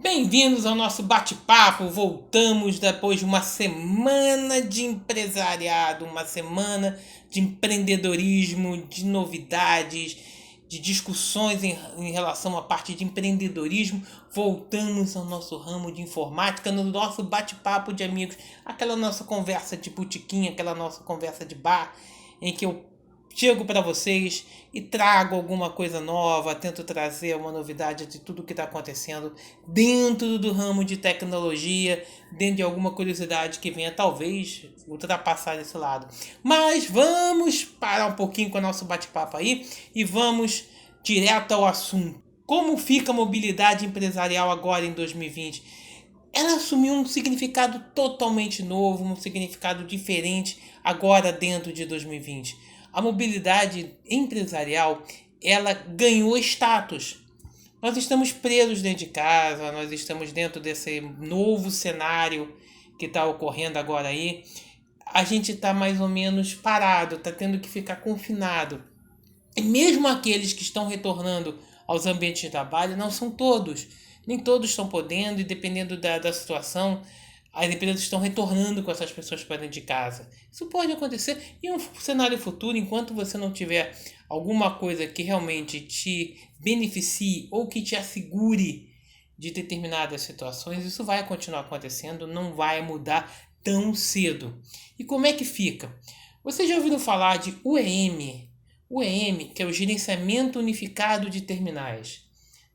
Bem-vindos ao nosso bate-papo. Voltamos depois de uma semana de empresariado, uma semana de empreendedorismo, de novidades, de discussões em relação à parte de empreendedorismo. Voltamos ao nosso ramo de informática, no nosso bate-papo de amigos, aquela nossa conversa de botequim, aquela nossa conversa de bar, em que eu chego para vocês e trago alguma coisa nova, tento trazer uma novidade de tudo que está acontecendo dentro do ramo de tecnologia, dentro de alguma curiosidade que venha talvez ultrapassar esse lado. Mas vamos parar um pouquinho com o nosso bate-papo aí e vamos direto ao assunto. Como fica a mobilidade empresarial agora em 2020? Ela assumiu um significado totalmente novo, um significado diferente agora dentro de 2020. A mobilidade empresarial, ela ganhou status. Nós estamos presos dentro de casa, nós estamos dentro desse novo cenário que está ocorrendo agora aí. A gente está mais ou menos parado, está tendo que ficar confinado. E mesmo aqueles que estão retornando aos ambientes de trabalho, não são todos. Nem todos estão podendo, e dependendo da situação, as empresas estão retornando com essas pessoas para dentro de casa. Isso pode acontecer em um cenário futuro, enquanto você não tiver alguma coisa que realmente te beneficie ou que te assegure de determinadas situações, isso vai continuar acontecendo, não vai mudar tão cedo. E como é que fica? Vocês já ouviram falar de UEM? UEM, que é o Gerenciamento Unificado de Terminais.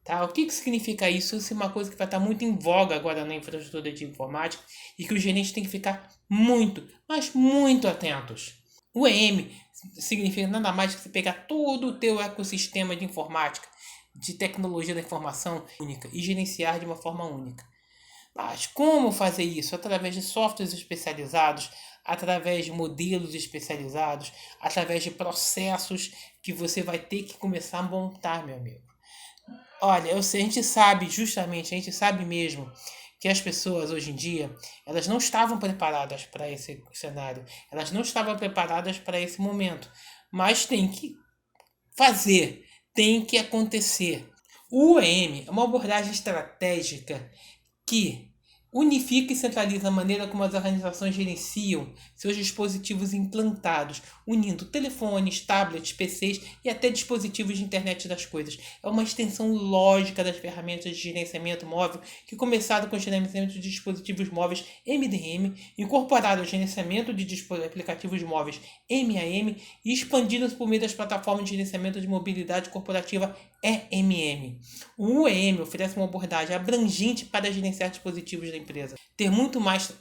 Tá? O que significa isso? Isso é uma coisa que vai estar muito em voga agora na infraestrutura de informática e que os gerentes têm que ficar muito, mas muito atentos. O EM significa nada mais que você pegar todo o teu ecossistema de informática, de tecnologia da informação única e gerenciar de uma forma única. Mas como fazer isso? Através de softwares especializados, através de modelos especializados, através de processos que você vai ter que começar a montar, meu amigo. Olha, a gente sabe justamente, a gente sabe mesmo que as pessoas hoje em dia, elas não estavam preparadas para esse cenário, elas não estavam preparadas para esse momento, mas tem que fazer, tem que acontecer. O UEM é uma abordagem estratégica que unifica e centraliza a maneira como as organizações gerenciam seus dispositivos implantados, unindo telefones, tablets, PCs e até dispositivos de internet das coisas. É uma extensão lógica das ferramentas de gerenciamento móvel que começaram com o gerenciamento de dispositivos móveis MDM, incorporaram o gerenciamento de aplicativos móveis MAM e expandiram-se por meio das plataformas de gerenciamento de mobilidade corporativa EMM. O UEM oferece uma abordagem abrangente para gerenciar dispositivos da empresa. Ter muito mais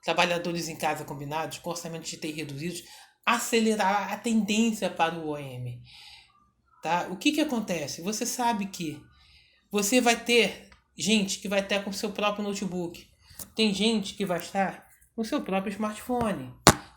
trabalhadores em casa combinados, com orçamentos de TI reduzidos, acelerar a tendência para o UEM. Tá? O que acontece? Você sabe que você vai ter gente que vai estar com seu próprio notebook. Tem gente que vai estar com seu próprio smartphone.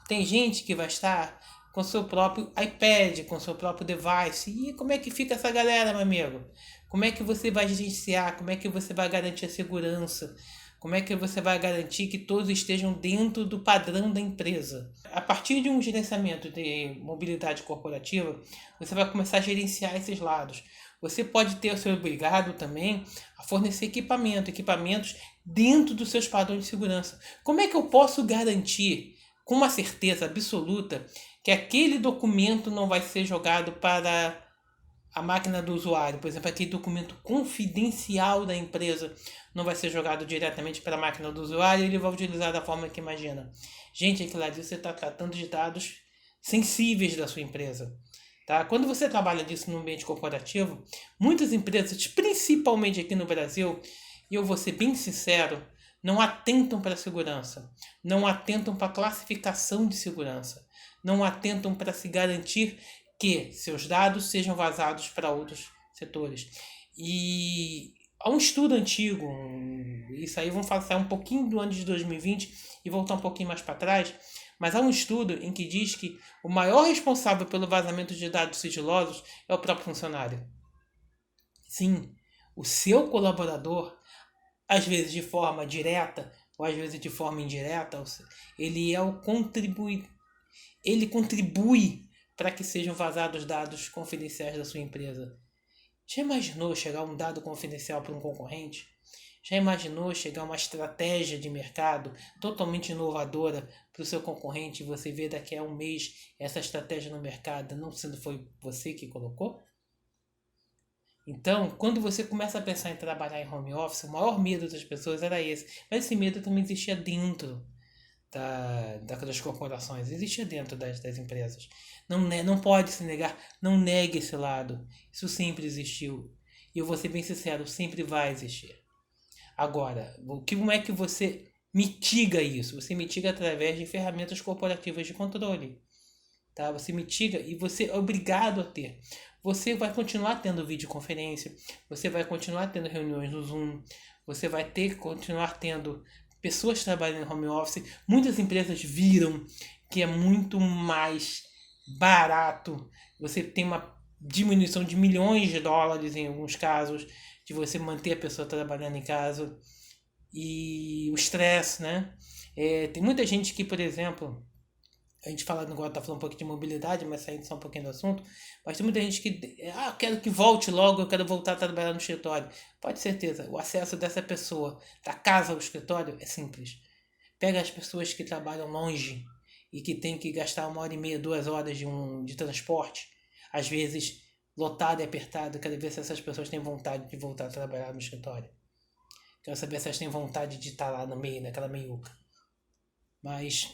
Tem gente que vai estar com seu próprio iPad, com seu próprio device. E como é que fica essa galera, meu amigo? Como é que você vai gerenciar? Como é que você vai garantir a segurança? Como é que você vai garantir que todos estejam dentro do padrão da empresa? A partir de um gerenciamento de mobilidade corporativa, você vai começar a gerenciar esses lados. Você pode ter ser obrigado também a fornecer equipamentos dentro dos seus padrões de segurança. Como é que eu posso garantir com uma certeza absoluta que aquele documento não vai ser jogado para a máquina do usuário? Por exemplo, aquele documento confidencial da empresa não vai ser jogado diretamente para a máquina do usuário e ele vai utilizar da forma que imagina. Gente, aquilo ali você está tratando de dados sensíveis da sua empresa. Tá? Quando você trabalha disso no ambiente corporativo, muitas empresas, principalmente aqui no Brasil, e eu vou ser bem sincero, não atentam para a segurança, não atentam para a classificação de segurança, não atentam para se garantir que seus dados sejam vazados para outros setores. E Há um estudo antigo, isso aí vamos sair um pouquinho do ano de 2020 e voltar um pouquinho mais para trás, mas há um estudo em que diz que o maior responsável pelo vazamento de dados sigilosos é o próprio funcionário. Sim, o seu colaborador, às vezes de forma direta ou às vezes de forma indireta, ele é o ele contribui para que sejam vazados dados confidenciais da sua empresa. Já imaginou chegar um dado confidencial para um concorrente? Já imaginou chegar uma estratégia de mercado totalmente inovadora para o seu concorrente e você ver daqui a um mês essa estratégia no mercado não sendo foi você que colocou? Então, quando você começa a pensar em trabalhar em home office, o maior medo das pessoas era esse. Mas esse medo também existia dentro das corporações, existia dentro das empresas. Não pode se negar, não negue esse lado. Isso sempre existiu. E eu vou ser bem sincero, sempre vai existir. Agora, como é que você mitiga isso? Você mitiga através de ferramentas corporativas de controle. Tá? Você mitiga e você é obrigado a ter. Você vai continuar tendo videoconferência, você vai continuar tendo reuniões no Zoom, você vai continuar tendo pessoas trabalhando em home office. Muitas empresas viram que é muito mais barato. Você tem uma diminuição de milhões de dólares em alguns casos, de você manter a pessoa trabalhando em casa. E o estresse, né? Tem muita gente que, por exemplo, a gente fala agora, tá falando um pouquinho de mobilidade, mas saindo só um pouquinho do assunto, mas tem muita gente que, quero que volte logo, eu quero voltar a trabalhar no escritório. Pode ter certeza, o acesso dessa pessoa da casa ao escritório é simples. Pega as pessoas que trabalham longe e que tem que gastar 1h30, 2 horas de transporte, às vezes lotado e apertado. Eu quero ver se essas pessoas têm vontade de voltar a trabalhar no escritório. Quero saber se elas têm vontade de estar lá no meio, naquela meiuca. Mas,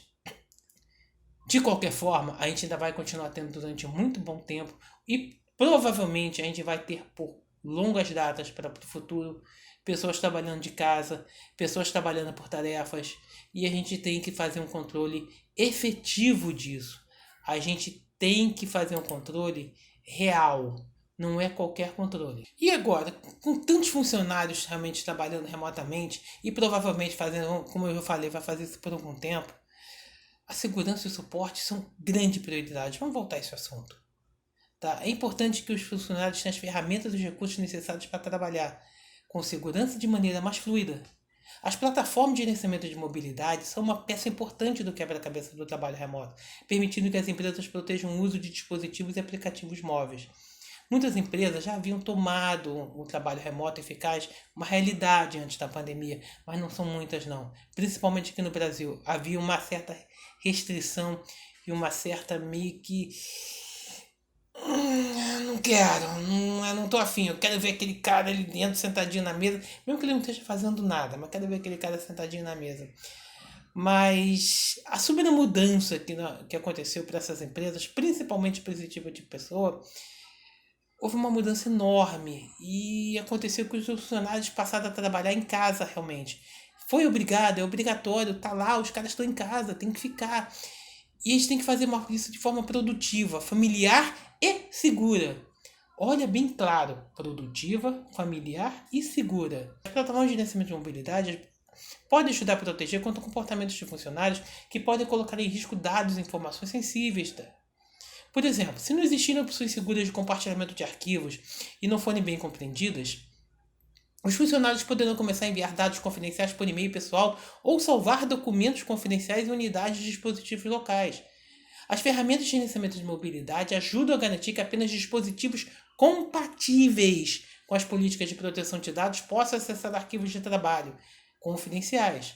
de qualquer forma, a gente ainda vai continuar tendo durante muito bom tempo e provavelmente a gente vai ter por longas datas para o futuro pessoas trabalhando de casa, pessoas trabalhando por tarefas, e a gente tem que fazer um controle efetivo disso. A gente tem que fazer um controle real, não é qualquer controle. E agora, com tantos funcionários realmente trabalhando remotamente e provavelmente fazendo, como eu já falei, vai fazer isso por algum tempo, a segurança e o suporte são grande prioridade. Vamos voltar a esse assunto. Tá? É importante que os funcionários tenham as ferramentas e os recursos necessários para trabalhar com segurança de maneira mais fluida. As plataformas de gerenciamento de mobilidade são uma peça importante do quebra-cabeça do trabalho remoto, permitindo que as empresas protejam o uso de dispositivos e aplicativos móveis. Muitas empresas já haviam tomado o trabalho remoto eficaz uma realidade antes da pandemia, mas não são muitas não. Principalmente aqui no Brasil, havia uma certa restrição e uma certa meio que... não quero, não tô afim, eu quero ver aquele cara ali dentro sentadinho na mesa, mesmo que ele não esteja fazendo nada, mas quero ver aquele cara sentadinho na mesa. Mas a súbita mudança que aconteceu para essas empresas, principalmente para esse tipo de pessoa, houve uma mudança enorme e aconteceu que os funcionários passaram a trabalhar em casa realmente. Foi obrigado, é obrigatório, tá lá, os caras estão em casa, tem que ficar. E a gente tem que fazer isso de forma produtiva, familiar e segura. Olha bem claro, produtiva, familiar e segura. As plataformas de gerenciamento de mobilidade podem ajudar a proteger contra comportamentos de funcionários que podem colocar em risco dados e informações sensíveis. Por exemplo, se não existirem opções seguras de compartilhamento de arquivos e não forem bem compreendidas, os funcionários poderão começar a enviar dados confidenciais por e-mail pessoal ou salvar documentos confidenciais em unidades de dispositivos locais. As ferramentas de gerenciamento de mobilidade ajudam a garantir que apenas dispositivos compatíveis com as políticas de proteção de dados possam acessar arquivos de trabalho confidenciais.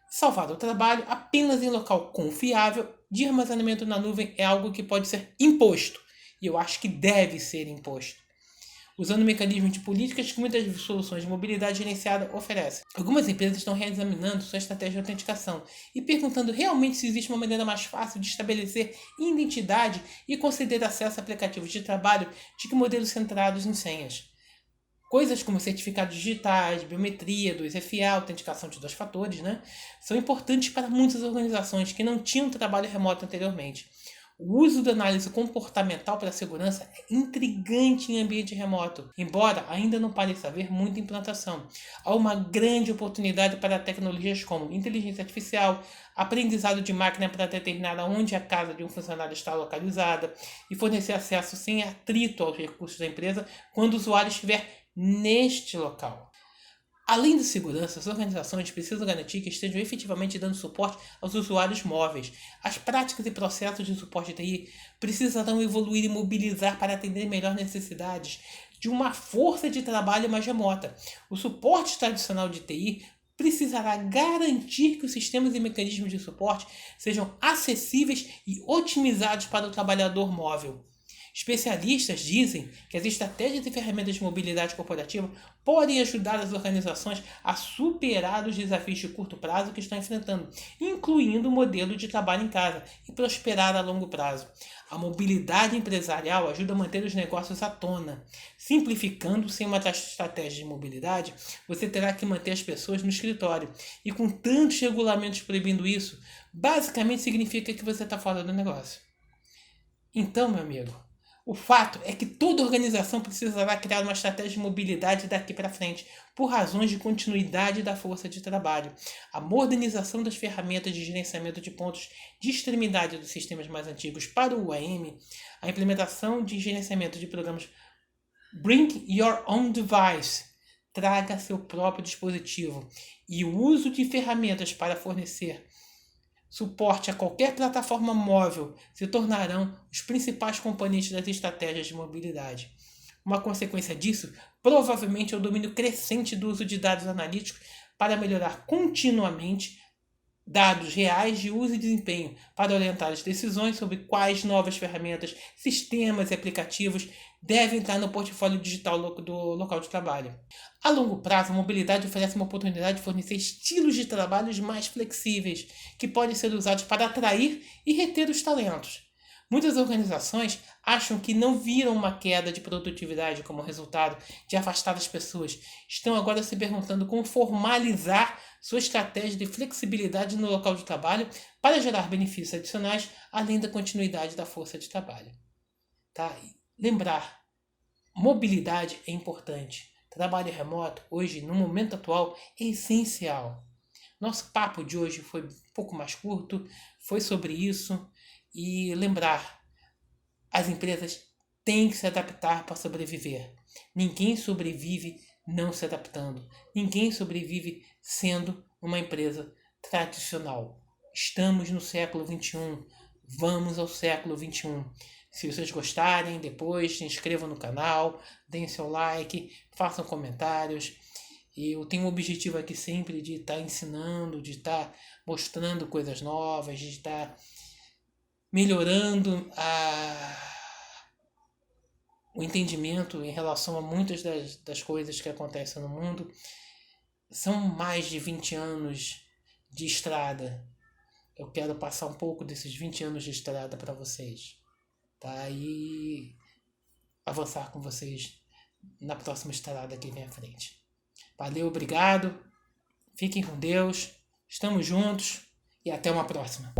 Salvar o trabalho apenas em local confiável de armazenamento na nuvem é algo que pode ser imposto. E eu acho que deve ser imposto. Usando mecanismos de políticas que muitas soluções de mobilidade gerenciada oferecem. Algumas empresas estão reexaminando sua estratégia de autenticação e perguntando realmente se existe uma maneira mais fácil de estabelecer identidade e conceder acesso a aplicativos de trabalho de que modelos centrados em senhas. Coisas como certificados digitais, biometria, 2FA, autenticação de 2 fatores, são importantes para muitas organizações que não tinham trabalho remoto anteriormente. O uso da análise comportamental para a segurança é intrigante em ambiente remoto, embora ainda não pareça haver muita implantação. Há uma grande oportunidade para tecnologias como inteligência artificial, aprendizado de máquina para determinar onde a casa de um funcionário está localizada e fornecer acesso sem atrito aos recursos da empresa quando o usuário estiver neste local. Além de segurança, as organizações precisam garantir que estejam efetivamente dando suporte aos usuários móveis. As práticas e processos de suporte de TI precisarão evoluir e mobilizar para atender melhor necessidades de uma força de trabalho mais remota. O suporte tradicional de TI precisará garantir que os sistemas e mecanismos de suporte sejam acessíveis e otimizados para o trabalhador móvel. Especialistas dizem que as estratégias e ferramentas de mobilidade corporativa podem ajudar as organizações a superar os desafios de curto prazo que estão enfrentando, incluindo o modelo de trabalho em casa, e prosperar a longo prazo. A mobilidade empresarial ajuda a manter os negócios à tona. Simplificando, sem uma estratégia de mobilidade, você terá que manter as pessoas no escritório. E com tantos regulamentos proibindo isso, basicamente significa que você está fora do negócio. Então, meu amigo, o fato é que toda organização precisará criar uma estratégia de mobilidade daqui para frente, por razões de continuidade da força de trabalho. A modernização das ferramentas de gerenciamento de pontos de extremidade dos sistemas mais antigos para o UAM, a implementação de gerenciamento de programas Bring Your Own Device, traga seu próprio dispositivo, e o uso de ferramentas para fornecer suporte a qualquer plataforma móvel se tornarão os principais componentes das estratégias de mobilidade. Uma consequência disso, provavelmente, é o domínio crescente do uso de dados analíticos para melhorar continuamente dados reais de uso e desempenho para orientar as decisões sobre quais novas ferramentas, sistemas e aplicativos devem estar no portfólio digital do local de trabalho. A longo prazo, a mobilidade oferece uma oportunidade de fornecer estilos de trabalho mais flexíveis, que podem ser usados para atrair e reter os talentos. Muitas organizações acham que não viram uma queda de produtividade como resultado de afastar as pessoas. Estão agora se perguntando como formalizar sua estratégia de flexibilidade no local de trabalho para gerar benefícios adicionais, além da continuidade da força de trabalho. Tá? Lembrar, mobilidade é importante. Trabalho remoto, hoje, no momento atual, é essencial. Nosso papo de hoje foi um pouco mais curto, foi sobre isso. E lembrar, as empresas têm que se adaptar para sobreviver. Ninguém sobrevive não se adaptando. Ninguém sobrevive sendo uma empresa tradicional. Estamos no século XXI. Vamos ao século XXI. Se vocês gostarem, depois se inscrevam no canal, deem seu like, façam comentários. Eu tenho um objetivo aqui sempre de estar ensinando, de estar mostrando coisas novas, de estar melhorando o entendimento em relação a muitas das coisas que acontecem no mundo. São mais de 20 anos de estrada. Eu quero passar um pouco desses 20 anos de estrada para vocês. Tá? E avançar com vocês na próxima estrada que vem à frente. Valeu, obrigado. Fiquem com Deus. Estamos juntos e até uma próxima.